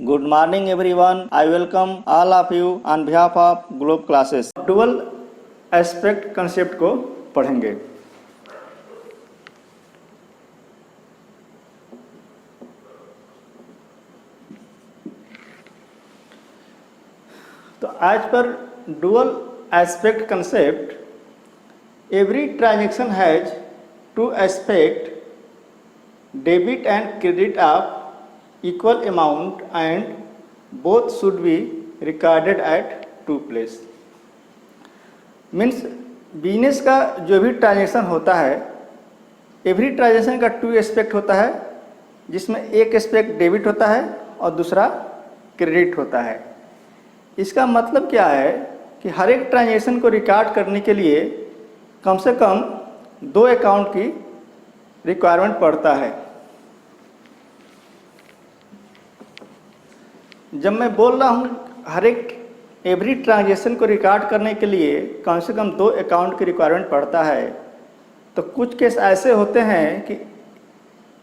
Good morning everyone. I welcome all of you on behalf of Globe Classes. Dual aspect concept को पढ़ेंगे. तो आज पर dual aspect concept, every transaction has two aspects, debit and credit of equal amount and both should be recorded at two place. Means business का जो भी transaction होता है, एवरी ट्रांजेक्शन का टू एस्पेक्ट होता है, जिसमें एक एस्पेक्ट डेबिट होता है और दूसरा क्रेडिट होता है. इसका मतलब क्या है कि हर एक ट्रांजेक्शन को रिकॉर्ड करने के लिए कम से कम दो अकाउंट की रिक्वायरमेंट पड़ता है. जब मैं बोल रहा हूँ हर एक एवरी ट्रांजेक्शन को रिकॉर्ड करने के लिए कम से कम दो अकाउंट की रिक्वायरमेंट पड़ता है, तो कुछ केस ऐसे होते हैं कि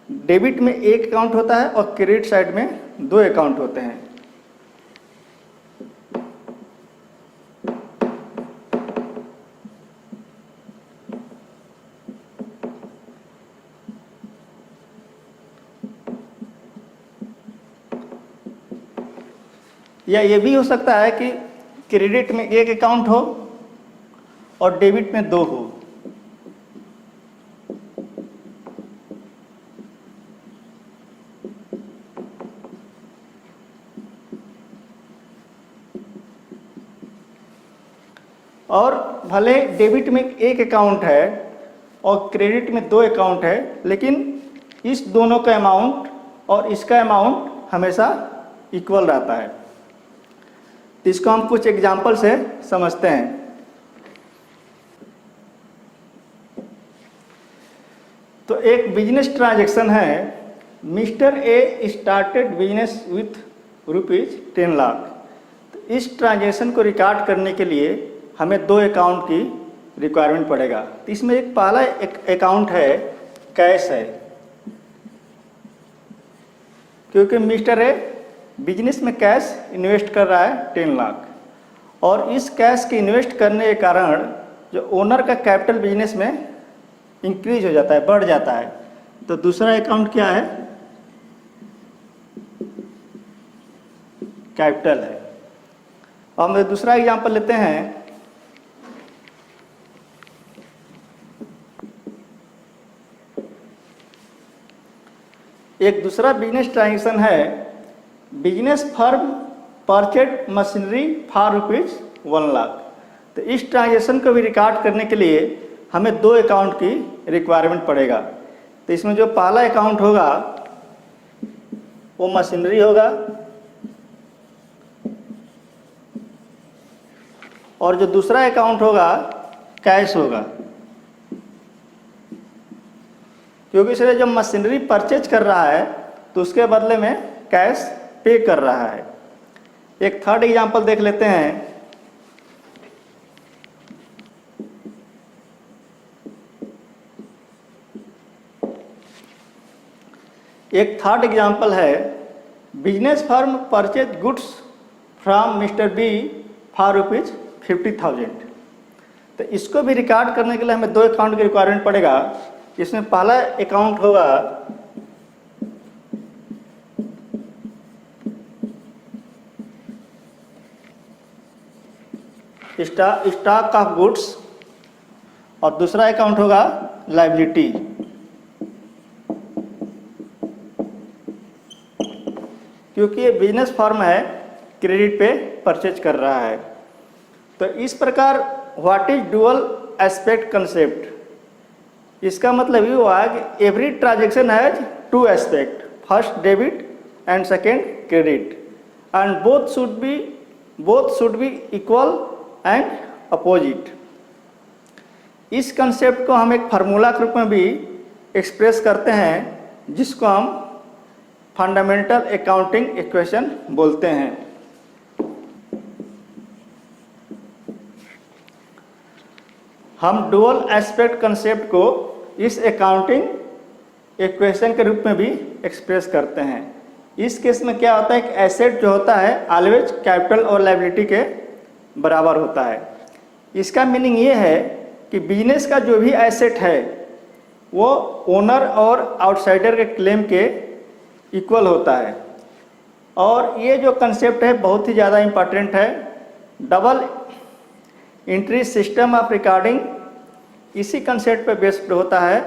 डेबिट में एक अकाउंट होता है और क्रेडिट साइड में दो अकाउंट होते हैं. या ये भी हो सकता है कि क्रेडिट में एक अकाउंट हो और डेबिट में दो हो. और भले डेबिट में एक अकाउंट है और क्रेडिट में दो अकाउंट है, लेकिन इस दोनों का अमाउंट और इसका अमाउंट हमेशा इक्वल रहता है. इसको हम कुछ एग्जाम्पल से समझते हैं. तो एक बिजनेस ट्रांजैक्शन है, mister A started business with ₹10 lakh. तो इस ट्रांजैक्शन को रिकॉर्ड करने के लिए हमें दो अकाउंट की रिक्वायरमेंट पड़ेगा. तो इसमें एक पहला अकाउंट है कैश है, क्योंकि मिस्टर ए बिजनेस में कैश इन्वेस्ट कर रहा है 10 लाख, और इस कैश के इन्वेस्ट करने के कारण जो ओनर का कैपिटल बिजनेस में इंक्रीज हो जाता है, बढ़ जाता है. तो दूसरा अकाउंट क्या है? कैपिटल है. और हम दूसरा एग्जांपल लेते हैं. एक दूसरा बिजनेस ट्रांजैक्शन है, business firm purchase machinery for ₹1 lakh. तो इस ट्रांजैक्शन को भी रिकॉर्ड करने के लिए हमें दो अकाउंट की रिक्वायरमेंट पड़ेगा. तो इसमें जो पहला अकाउंट होगा वो मशीनरी होगा, और जो दूसरा अकाउंट होगा कैश होगा, क्योंकि इसलिए जब मशीनरी परचेज कर रहा है तो उसके बदले में कैश पे कर रहा है. एक थर्ड एग्जांपल देख लेते हैं. एक थर्ड एग्जांपल है, business firm purchase goods from mister B for ₹50,000. तो इसको भी रिकॉर्ड करने के लिए हमें दो अकाउंट की रिक्वायरमेंट पड़ेगा. इसमें पहला अकाउंट होगा स्टॉक ऑफ गुड्स और दूसरा अकाउंट होगा लायबिलिटी. क्योंकि ये बिजनेस फर्म है, क्रेडिट पे परचेज कर रहा है. तो इस प्रकार what is dual aspect concept? इसका मतलब ये हुआ कि every transaction has to aspect, first debit and second credit, and both should be equal and opposite. इस कंसेप्ट को हम एक फार्मूला के रूप में भी एक्सप्रेस करते हैं, जिसको हम फंडामेंटल अकाउंटिंग इक्वेशन बोलते हैं. हम डुअल एस्पेक्ट कंसेप्ट को इस अकाउंटिंग इक्वेशन के रूप में भी एक्सप्रेस करते हैं. इस केस में क्या होता है, एक एसेट जो होता है ऑलवेज कैपिटल और लायबिलिटी के बराबर होता है। इसका मीनिंग ये है कि बिजनेस का जो भी एसेट है वो ओनर और आउटसाइडर के क्लेम के इक्वल होता है। और ये जो कंसेप्ट है बहुत ही ज़्यादा इम्पॉर्टेंट है। Double entry system of recording इसी कंसेप्ट पे बेस्ड होता है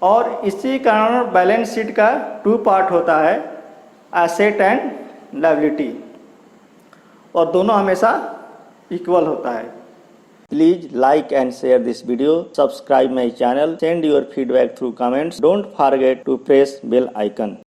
और इसी कारण बैलेंस शीट का 2 पार्ट होता है, एसेट एंड लायबिलिटी, और दोनों हमेशा इक्वल होता है। Please like and share this video, subscribe my channel, send your feedback through comments. Don't forget to press bell icon.